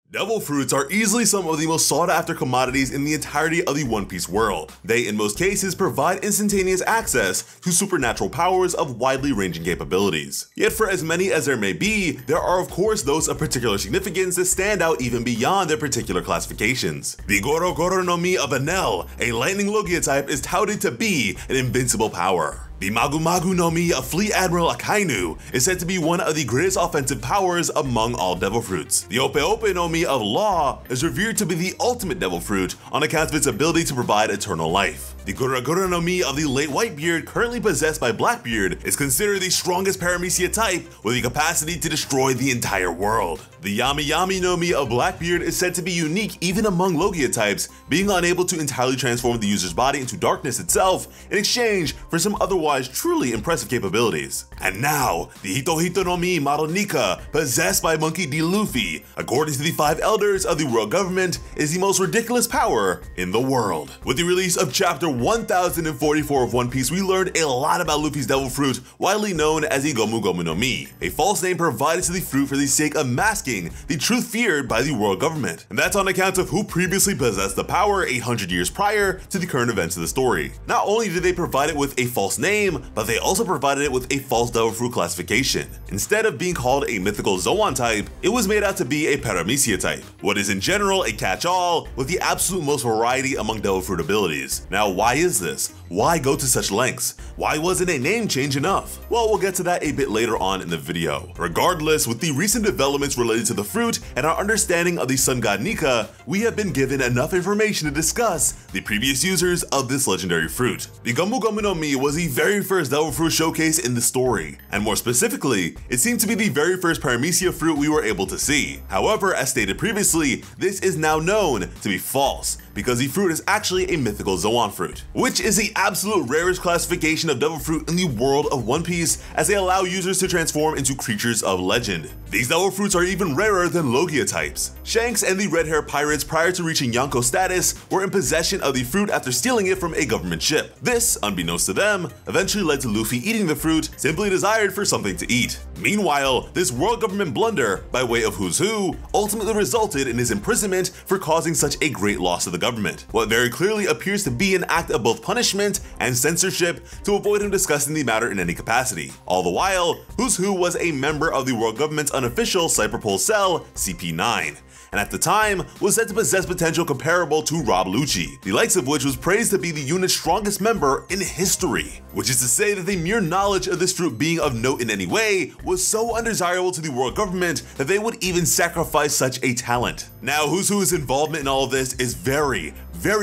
Devil fruits are easily some of the most sought after commodities in the entirety of the One Piece world. They, in most cases, provide instantaneous access to supernatural powers of widely ranging capabilities. Yet for as many as there may be, there are of course those of particular significance that stand out even beyond their particular classifications. The Goro Goro no Mi of Enel, a lightning Logia type, is touted to be an invincible power. The Magu Magu no Mi of Fleet Admiral Akainu is said to be one of the greatest offensive powers among all devil fruits. The Ope Ope no Mi of Law is revered to be the ultimate devil fruit on account of its ability to provide eternal life. The Gura Gura no Mi of the late Whitebeard, currently possessed by Blackbeard, is considered the strongest paramecia type with the capacity to destroy the entire world. The Yami Yami no Mi of Blackbeard is said to be unique even among Logia types, being unable to entirely transform the user's body into darkness itself in exchange for some otherwise truly impressive capabilities. And now, the Hito Hito no Mi Madonika, possessed by Monkey D. Luffy, according to the 5 elders of the world government, is the most ridiculous power in the world. With the release of chapter 1044 of One Piece, we learned a lot about Luffy's devil fruit, widely known as the Gomu Gomu no Mi, a false name provided to the fruit for the sake of masking the truth feared by the world government. And that's on account of who previously possessed the power 800 years prior to the current events of the story. Not only did they provide it with a false name, but they also provided it with a false devil fruit classification. Instead of being called a mythical Zoan type, it was made out to be a paramecia type, what is in general a catch-all with the absolute most variety among devil fruit abilities. Now, why is this? Why go to such lengths? Why wasn't a name change enough? Well, we'll get to that a bit later on in the video. Regardless, with the recent developments related to the fruit and our understanding of the sun god Nika, we have been given enough information to discuss the previous users of this legendary fruit. The Gomu Gomu no Mi was the very first devil fruit showcase in the story, and more specifically, it seemed to be the very first paramecia fruit we were able to see. However, as stated previously, this is now known to be false, because the fruit is actually a mythical Zoan fruit, which is the absolute rarest classification of devil fruit in the world of One Piece, as they allow users to transform into creatures of legend. These devil fruits are even rarer than Logia types. Shanks and the red hair pirates, prior to reaching Yonko status, were in possession of the fruit after stealing it from a government ship. This, unbeknownst to them, eventually led to Luffy eating the fruit, simply desired for something to eat. Meanwhile, this world government blunder, by way of Who's Who, ultimately resulted in his imprisonment for causing such a great loss to the government. What very clearly appears to be an act of both punishment and censorship to avoid him discussing the matter in any capacity. All the while, Who's Who was a member of the world government's unofficial Cyberpol cell, CP9, and at the time was said to possess potential comparable to Rob Lucci, the likes of which was praised to be the unit's strongest member in history. Which is to say that the mere knowledge of this fruit being of note in any way was so undesirable to the world government that they would even sacrifice such a talent. Now, Who's Who's involvement in all of this is very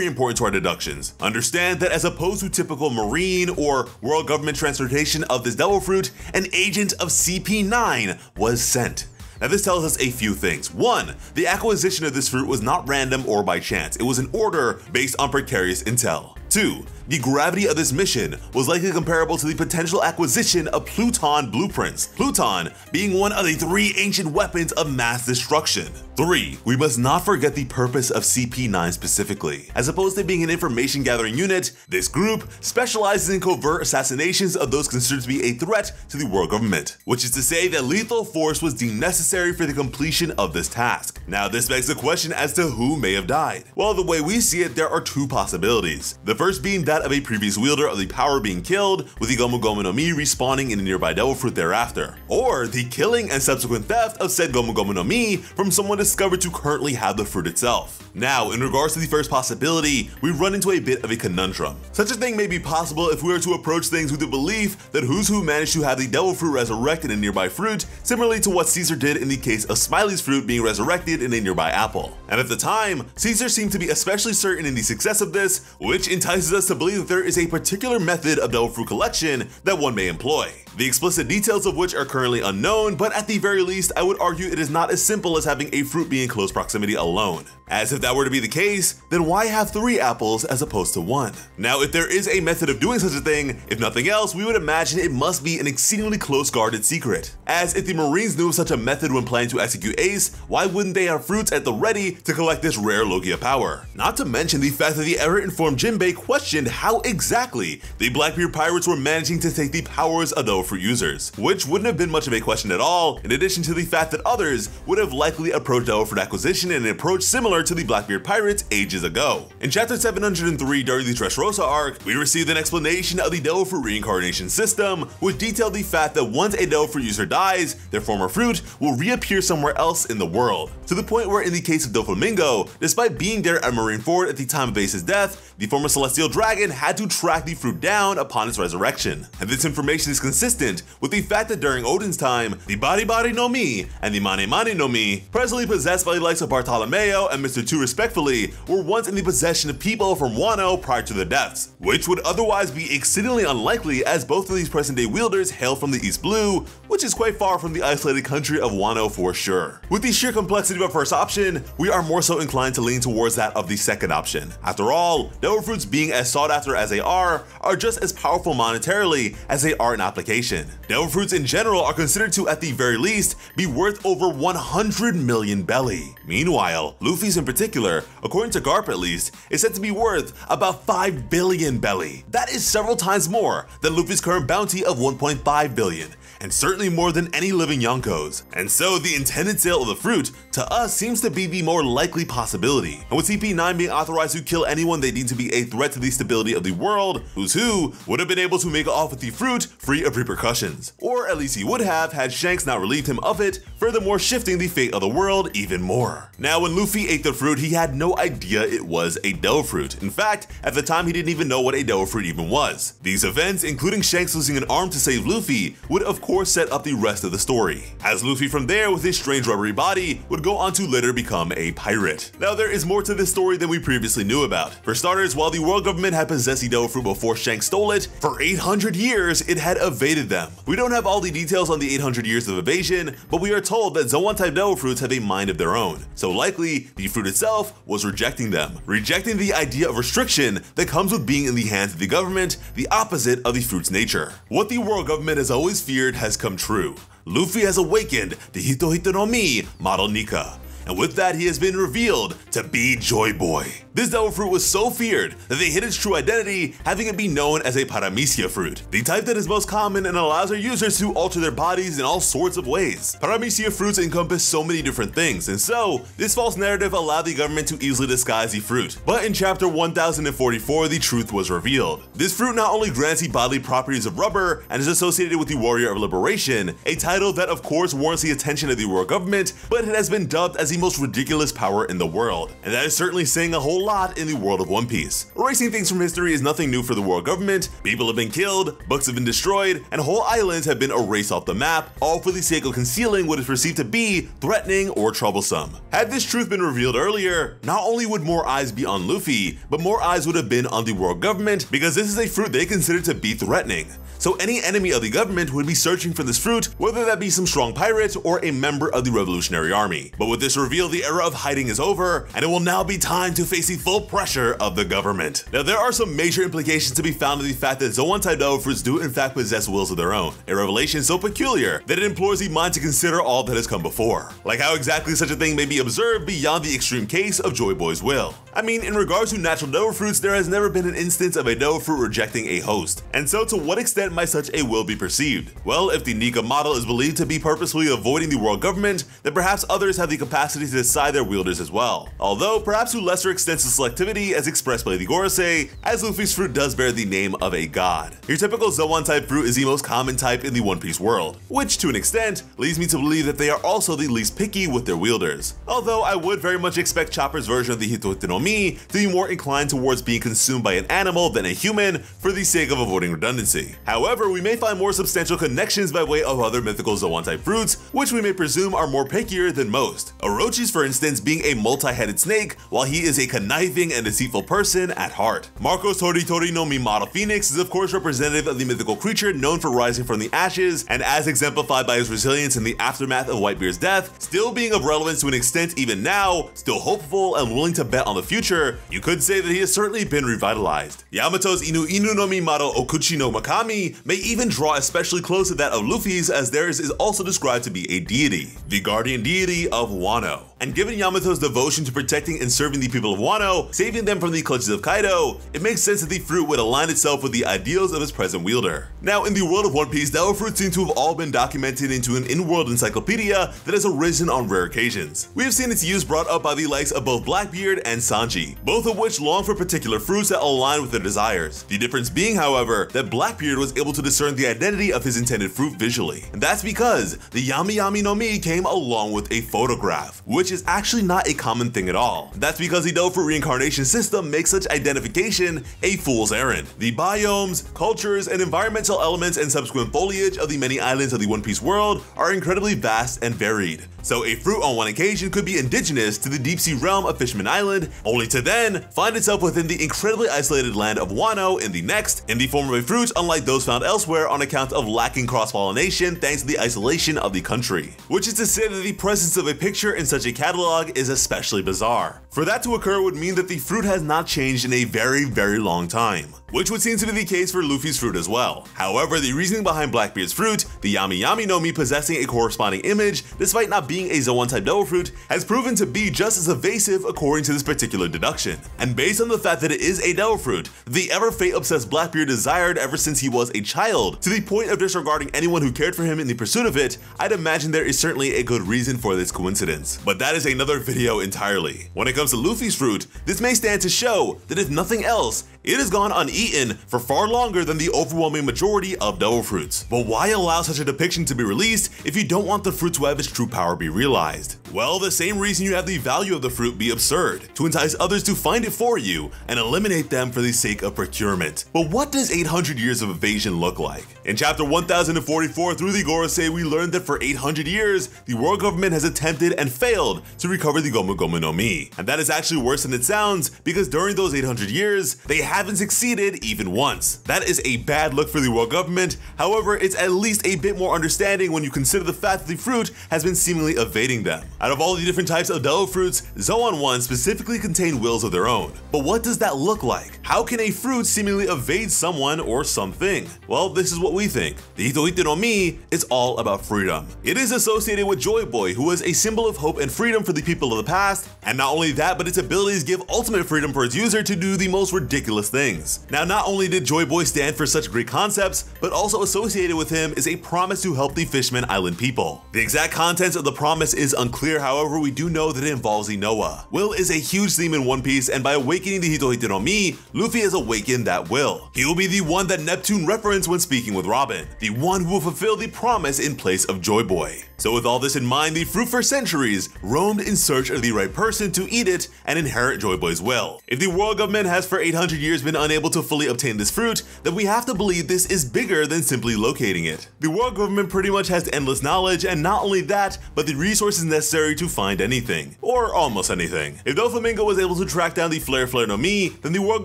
important to our deductions. Understand that as opposed to typical marine or world government transportation of this devil fruit, an agent of CP9 was sent. Now, this tells us a few things. 1. The acquisition of this fruit was not random or by chance. It was an order based on precarious intel. 2. The gravity of this mission was likely comparable to the potential acquisition of Pluton blueprints, Pluton being one of the 3 ancient weapons of mass destruction. 3. We must not forget the purpose of CP9 specifically. As opposed to being an information gathering unit, this group specializes in covert assassinations of those considered to be a threat to the world government, which is to say that lethal force was deemed necessary for the completion of this task. Now, this begs the question as to who may have died. Well, the way we see it, there are 2 possibilities. The first being that of a previous wielder of the power being killed, with the Gomu Gomu no Mi respawning in a nearby devil fruit thereafter, or the killing and subsequent theft of said Gomu Gomu no Mi from someone discovered to currently have the fruit itself. Now, in regards to the first possibility, we run into a bit of a conundrum. Such a thing may be possible if we were to approach things with the belief that Who's Who managed to have the devil fruit resurrected in a nearby fruit, similarly to what Caesar did in the case of Smiley's fruit being resurrected in a nearby apple. And at the time, Caesar seemed to be especially certain in the success of this, which entices us to believe that there is a particular method of devil fruit collection that one may employ. The explicit details of which are currently unknown, but at the very least, I would argue it is not as simple as having a fruit be in close proximity alone. As if that were to be the case, then why have 3 apples as opposed to 1? Now, if there is a method of doing such a thing, if nothing else, we would imagine it must be an exceedingly close guarded secret. As if the Marines knew of such a method when planning to execute Ace, why wouldn't they have fruits at the ready to collect this rare Logia power? Not to mention the fact that the ever-informed Jinbei questioned how exactly the Blackbeard pirates were managing to take the powers of Devil Fruit users, which wouldn't have been much of a question at all, in addition to the fact that others would have likely approached Devil Fruit acquisition in an approach similar to the Blackbeard pirates ages ago. In chapter 703 during the Dressrosa arc, we received an explanation of the Devil Fruit reincarnation system, which detailed the fact that once a Devil Fruit user dies, their former fruit will reappear somewhere else in the world, to the point where in the case of Doflamingo, despite being there at Marineford at the time of Ace's death, the former celestial dragon had to track the fruit down upon its resurrection. And this information is consistent with the fact that during Odin's time, the Bari Bari no Mi and the Mane Mane no Mi, presently possessed by the likes of Bartolomeo and Mr. 2 respectfully, were once in the possession of people from Wano prior to their deaths, which would otherwise be exceedingly unlikely as both of these present-day wielders hail from the East Blue, which is quite far from the isolated country of Wano for sure. With the sheer complexity of our first option, we are more so inclined to lean towards that of the second option. After all, Devil Fruits being as sought after as they are just as powerful monetarily as they are in application. Devil Fruits in general are considered to, at the very least, be worth over 100 million belly. Meanwhile, Luffy's in particular, according to Garp at least, is said to be worth about 5 billion belly. That is several times more than Luffy's current bounty of 1.5 billion. And certainly more than any living Yonkos. And so the intended sale of the fruit, to us, seems to be the more likely possibility. And with CP9 being authorized to kill anyone they deem to be a threat to the stability of the world, Who's Who would have been able to make off with the fruit free of repercussions. Or at least he would have had Shanks not relieved him of it, furthermore shifting the fate of the world even more. Now when Luffy ate the fruit, he had no idea it was a Devil Fruit. In fact, at the time he didn't even know what a Devil Fruit even was. These events, including Shanks losing an arm to save Luffy, would of course set up the rest of the story, as Luffy from there with his strange rubbery body would go on to later become a pirate. Now there is more to this story than we previously knew about. For starters, while the world government had possessed the Devil Fruit before Shanks stole it, for 800 years it had evaded them. We don't have all the details on the 800 years of evasion, but we are told that Zoan type Devil Fruits have a mind of their own, so likely the fruit itself was rejecting them, rejecting the idea of restriction that comes with being in the hands of the government, the opposite of the fruit's nature. What the world government has always feared has come true. Luffy has awakened the Hito Hito no Mi model Nika, and with that he has been revealed to be Joy Boy. This Devil Fruit was so feared that they hid its true identity, having it be known as a Paramecia fruit, the type that is most common and allows their users to alter their bodies in all sorts of ways. Paramecia fruits encompass so many different things, and so this false narrative allowed the government to easily disguise the fruit. But in chapter 1044, the truth was revealed. This fruit not only grants the bodily properties of rubber and is associated with the Warrior of Liberation, a title that of course warrants the attention of the world government, but it has been dubbed as the most ridiculous power in the world, and that is certainly saying a whole lot in the world of One Piece. Erasing things from history is nothing new for the world government. People have been killed, books have been destroyed, and whole islands have been erased off the map, all for the sake of concealing what is perceived to be threatening or troublesome. Had this truth been revealed earlier, not only would more eyes be on Luffy, but more eyes would have been on the world government, because this is a fruit they consider to be threatening. So any enemy of the government would be searching for this fruit, whether that be some strong pirate or a member of the Revolutionary Army. But with this reveal, the era of hiding is over, and it will now be time to face the full pressure of the government. Now there are some major implications to be found in the fact that Zoan type Devil Fruits do in fact possess wills of their own, a revelation so peculiar that it implores the mind to consider all that has come before. Like how exactly such a thing may be observed beyond the extreme case of Joy Boy's will. I mean, in regards to natural Devil Fruits, there has never been an instance of a Devil Fruit rejecting a host, and so to what extent might such a will be perceived? Well, if the Nika model is believed to be purposefully avoiding the world government, then perhaps others have the capacity to decide their wielders as well. Although perhaps to lesser extents of selectivity as expressed by the Gorosei, as Luffy's fruit does bear the name of a god. Your typical Zoan type fruit is the most common type in the One Piece world, which to an extent leads me to believe that they are also the least picky with their wielders. Although I would very much expect Chopper's version of the Hito Hito no Mi to be more inclined towards being consumed by an animal than a human for the sake of avoiding redundancy. However, we may find more substantial connections by way of other mythical Zoan type fruits, which we may presume are more pickier than most. Orochi's, for instance, being a multi-headed snake, while he is a conniving and deceitful person at heart. Marco's Tori no Mi model Phoenix is of course representative of the mythical creature known for rising from the ashes, and as exemplified by his resilience in the aftermath of Whitebeard's death, still being of relevance to an extent even now, still hopeful and willing to bet on the future, you could say that he has certainly been revitalized. Yamato's Inu no Mi model Okuchi no Makami may even draw especially close to that of Luffy's, as theirs is also described to be a deity, the guardian deity of Wano. and given Yamato's devotion to protecting and serving the people of Wano, saving them from the clutches of Kaido, it makes sense that the fruit would align itself with the ideals of its present wielder. Now, in the world of One Piece, devil fruits seem to have all been documented into an in-world encyclopedia that has arisen on rare occasions. We have seen its use brought up by the likes of both Blackbeard and Sanji, both of which long for particular fruits that align with their desires. The difference being, however, that Blackbeard was able to discern the identity of his intended fruit visually, and that's because the Yami Yami no Mi came along with a photograph, which is actually not a common thing at all. That's because the devil fruit reincarnation system makes such identification a fool's errand. The biomes, cultures, and environmental elements and subsequent foliage of the many islands of the One Piece world are incredibly vast and varied. So a fruit on one occasion could be indigenous to the deep sea realm of Fishman Island, only to then find itself within the incredibly isolated land of Wano in the next, in the form of a fruit unlike those found elsewhere on account of lacking cross-pollination thanks to the isolation of the country. Which is to say that the presence of a picture in such a catalog is especially bizarre. For that to occur would mean that the fruit has not changed in a very long time, which would seem to be the case for Luffy's fruit as well. However, the reasoning behind Blackbeard's fruit, the Yami Yami no Mi possessing a corresponding image despite not being a Zoan type devil fruit, has proven to be just as evasive according to this particular deduction. And based on the fact that it is a devil fruit, the ever fate-obsessed Blackbeard desired ever since he was a child, to the point of disregarding anyone who cared for him in the pursuit of it, I'd imagine there is certainly a good reason for this coincidence. But that is another video entirely. When it comes to Luffy's fruit, this may stand to show that if nothing else, it has gone uneaten for far longer than the overwhelming majority of devil fruits. But why allow such a depiction to be released if you don't want the fruit to have its true power be realized? Well, the same reason you have the value of the fruit be absurd, to entice others to find it for you and eliminate them for the sake of procurement. But what does 800 years of evasion look like? In chapter 1044 through the Gorosei, we learned that for 800 years, the world government has attempted and failed to recover the Gomu Gomu no Mi. And that is actually worse than it sounds, because during those 800 years, they haven't succeeded even once. That is a bad look for the world government. However, it's at least a bit more understanding when you consider the fact that the fruit has been seemingly evading them. Out of all the different types of devil fruits, Zoan ones specifically contain wills of their own. But what does that look like? How can a fruit seemingly evade someone or something? Well, this is what we think. The Hito Hito no Mi is all about freedom. It is associated with Joy Boy, who was a symbol of hope and freedom for the people of the past, and not only that, but its abilities give ultimate freedom for its user to do the most ridiculous things. Now, not only did Joy Boy stand for such great concepts, but also associated with him is a promise to help the Fishman Island people. The exact contents of the promise is unclear, however, we do know that it involves Inoa. Will is a huge theme in One Piece, and by awakening the Hito Hito no Mi, Luffy has awakened that will. He will be the one that Neptune referenced when speaking with Robin, the one who will fulfill the promise in place of Joy Boy. So with all this in mind, the fruit for centuries roamed in search of the right person to eat it and inherit Joy Boy's will. If the world government has for 800 years been unable to fully obtain this fruit, then we have to believe this is bigger than simply locating it. The world government pretty much has endless knowledge, and not only that, but the resources necessary to find anything, or almost anything. If Doflamingo was able to track down the Flare Flare no Mi, then the world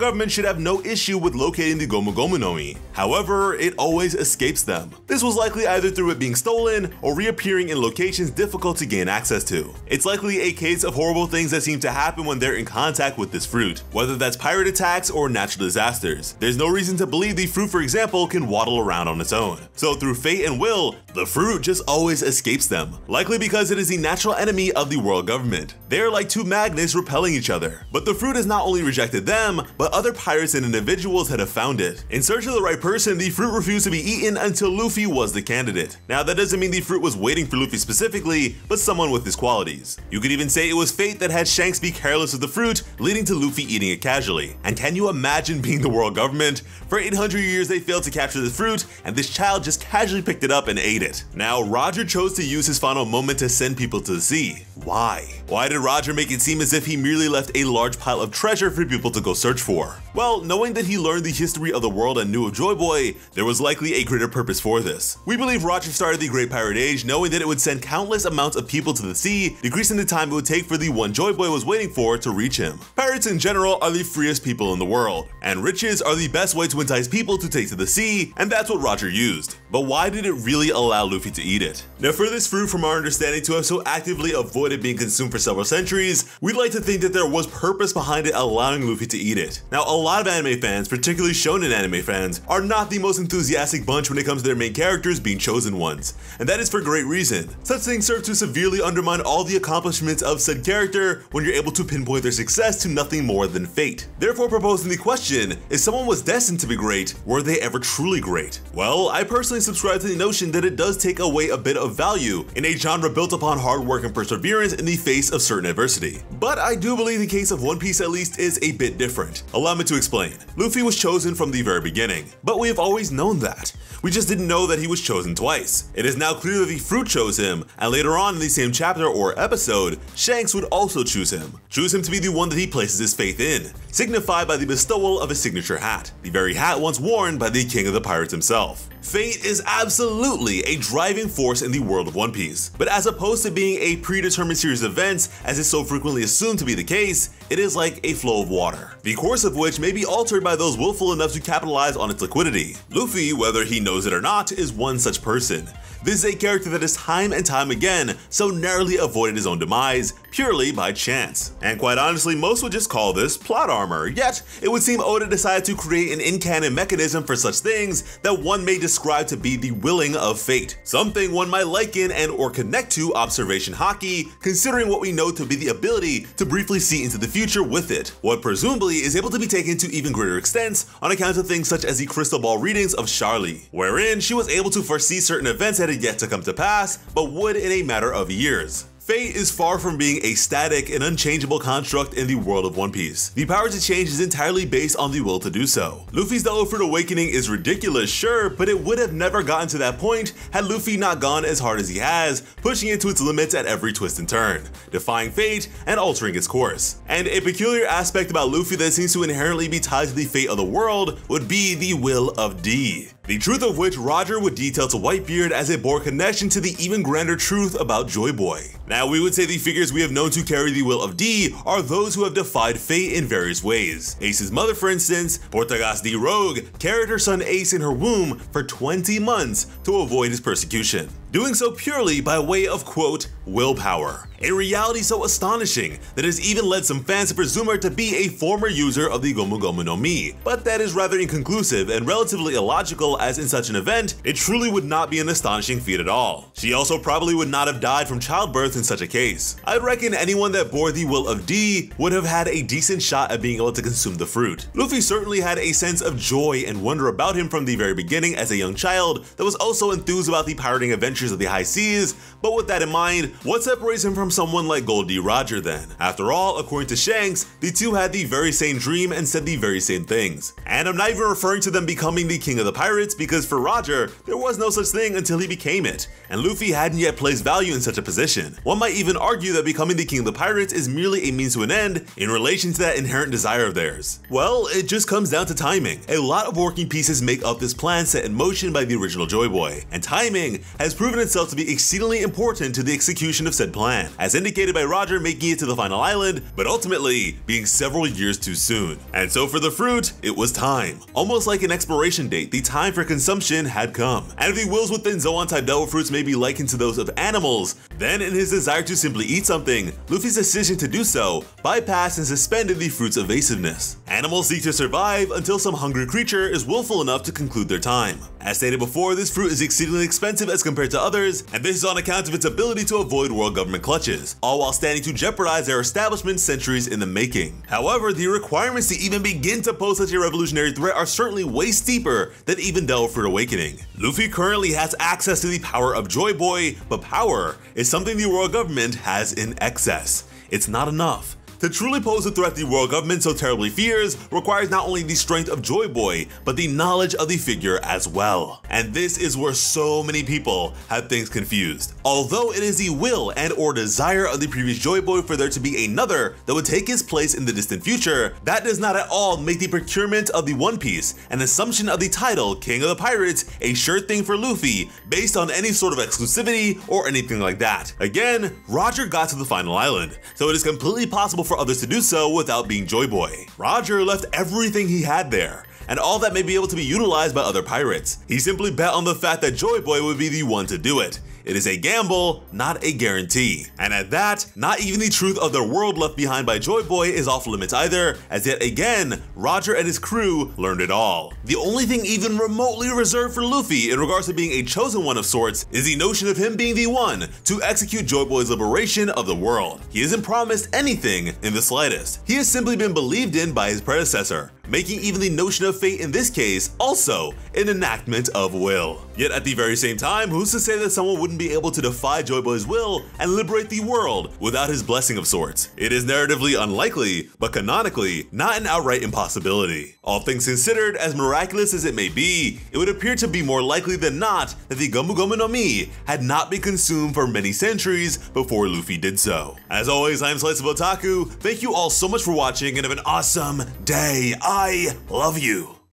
government should have no issue with locating the Gomu Gomu no Mi. However, it always escapes them. This was likely either through it being stolen or reappearing in locations difficult to gain access to. It's likely a case of horrible things that seem to happen when they're in contact with this fruit, whether that's pirate attacks or natural disasters. There's no reason to believe the fruit, for example, can waddle around on its own. So through fate and will, the fruit just always escapes them, likely because it is the natural enemy of the world government. They're like two magnets repelling each other. But the fruit has not only rejected them, but other pirates and individuals that have found it. In search of the right person, the fruit refused to be eaten until Luffy was the candidate. Now, that doesn't mean the fruit was waiting for Luffy specifically, but someone with his qualities. You could even say it was fate that had Shanks be careless of the fruit, leading to Luffy eating it casually. And can you imagine being the world government? For 800 years they failed to capture the fruit, and this child just casually picked it up and ate it. Now, Roger chose to use his final moment to send people to the sea. Why? Why did Roger make it seem as if he merely left a large pile of treasure for people to go search for? Well, knowing that he learned the history of the world and knew of Joy Boy, there was likely a greater purpose for this. We believe Roger started the Great Pirate Age knowing that it would send countless amounts of people to the sea, decreasing the time it would take for the one Joy Boy was waiting for to reach him. Pirates in general are the freest people in the world, and riches are the best way to entice people to take to the sea, and that's what Roger used. But why did it really allow Luffy to eat it? Now, for this fruit, from our understanding, understanding to have so actively avoided being consumed for several centuries, we'd like to think that there was purpose behind it allowing Luffy to eat it. Now, a lot of anime fans, particularly shonen anime fans, are not the most enthusiastic bunch when it comes to their main characters being chosen ones, and that is for great reason. Such things serve to severely undermine all the accomplishments of said character when you're able to pinpoint their success to nothing more than fate. Therefore, proposing the question, if someone was destined to be great, were they ever truly great? Well, I personally subscribe to the notion that it does take away a bit of value in a genre built upon hard work and perseverance in the face of certain adversity. But I do believe the case of One Piece at least is a bit different. Allow me to explain. Luffy was chosen from the very beginning, but we have always known that. We just didn't know that he was chosen twice. It is now clear that the fruit chose him, and later on in the same chapter or episode, Shanks would also choose him to be the one that he places his faith in, signified by the bestowal of his signature hat, the very hat once worn by the King of the Pirates himself. Fate is absolutely a driving force in the world of One Piece, but as opposed to being a predetermined series of events, as is so frequently assumed to be the case, it is like a flow of water, the course of which may be altered by those willful enough to capitalize on its liquidity. Luffy, whether he knows it or not, is one such person. This is a character that has time and time again so narrowly avoided his own demise purely by chance. And quite honestly, most would just call this plot armor, yet it would seem Oda decided to create an in-canon mechanism for such things that one may describe to be the willing of fate, something one might liken and or connect to observation haki, considering what we know to be the ability to briefly see into the future with it, what presumably is able to be taken to even greater extents on account of things such as the crystal ball readings of Charlie, wherein she was able to foresee certain events that had yet to come to pass, but would in a matter of years. Fate is far from being a static and unchangeable construct in the world of One Piece. The power to change is entirely based on the will to do so. Luffy's Devil Fruit Awakening is ridiculous, sure, but it would have never gotten to that point had Luffy not gone as hard as he has, pushing it to its limits at every twist and turn, defying fate and altering its course. And a peculiar aspect about Luffy that seems to inherently be tied to the fate of the world would be the Will of D, the truth of which Roger would detail to Whitebeard as it bore connection to the even grander truth about Joy Boy. Now, we would say the figures we have known to carry the Will of D are those who have defied fate in various ways. Ace's mother, for instance, Portagas D. Rogue, carried her son Ace in her womb for 20 months to avoid his persecution, doing so purely by way of, quote, willpower. A reality so astonishing that has even led some fans to presume her to be a former user of the Gomu Gomu no Mi, but that is rather inconclusive and relatively illogical, as in such an event, it truly would not be an astonishing feat at all. She also probably would not have died from childbirth in such a case. I'd reckon anyone that bore the Will of D would have had a decent shot at being able to consume the fruit. Luffy certainly had a sense of joy and wonder about him from the very beginning as a young child that was also enthused about the pirating adventures of the high seas, but with that in mind, what separates him from someone like Goldie Roger then? After all, according to Shanks, the two had the very same dream and said the very same things. And I'm not even referring to them becoming the King of the Pirates, because for Roger, there was no such thing until he became it, and Luffy hadn't yet placed value in such a position. One might even argue that becoming the King of the Pirates is merely a means to an end in relation to that inherent desire of theirs. Well, it just comes down to timing. A lot of working pieces make up this plan set in motion by the original Joy Boy, and timing has proven itself to be exceedingly important to the execution of said plan, as indicated by Roger making it to the final island, but ultimately being several years too soon. And so for the fruit, it was time. Almost like an expiration date, the time for consumption had come. And if the wills within Zoan type devil fruits may be likened to those of animals, then in his desire to simply eat something, Luffy's decision to do so bypassed and suspended the fruit's evasiveness. Animals seek to survive until some hungry creature is willful enough to conclude their time. As stated before, this fruit is exceedingly expensive as compared to others, and this is on account of its ability to avoid world government clutches, all while standing to jeopardize their establishment centuries in the making. However, the requirements to even begin to pose such a revolutionary threat are certainly way steeper than even Devil Fruit Awakening. Luffy currently has access to the power of Joy Boy, but power is something the world government has in excess. It's not enough. To truly pose a threat the world government so terribly fears requires not only the strength of Joy Boy, but the knowledge of the figure as well. And this is where so many people have things confused. Although it is the will and or desire of the previous Joy Boy for there to be another that would take his place in the distant future, that does not at all make the procurement of the One Piece and assumption of the title King of the Pirates a sure thing for Luffy based on any sort of exclusivity or anything like that. Again, Roger got to the final island, so it is completely possible for others to do so without being Joy Boy. Roger left everything he had there, and all that may be able to be utilized by other pirates. He simply bet on the fact that Joy Boy would be the one to do it. It is a gamble, not a guarantee. And at that, not even the truth of their world left behind by Joy Boy is off limits either, as yet again, Roger and his crew learned it all. The only thing even remotely reserved for Luffy in regards to being a chosen one of sorts is the notion of him being the one to execute Joy Boy's liberation of the world. He isn't promised anything in the slightest. He has simply been believed in by his predecessor, making even the notion of fate in this case also an enactment of will. Yet at the very same time, who's to say that someone wouldn't be able to defy Joy Boy's will and liberate the world without his blessing of sorts? It is narratively unlikely, but canonically not an outright impossibility. All things considered, as miraculous as it may be, it would appear to be more likely than not that the Gomu Gomu no Mi had not been consumed for many centuries before Luffy did so. As always, I'm Slice of Otaku. Thank you all so much for watching and have an awesome day. I love you.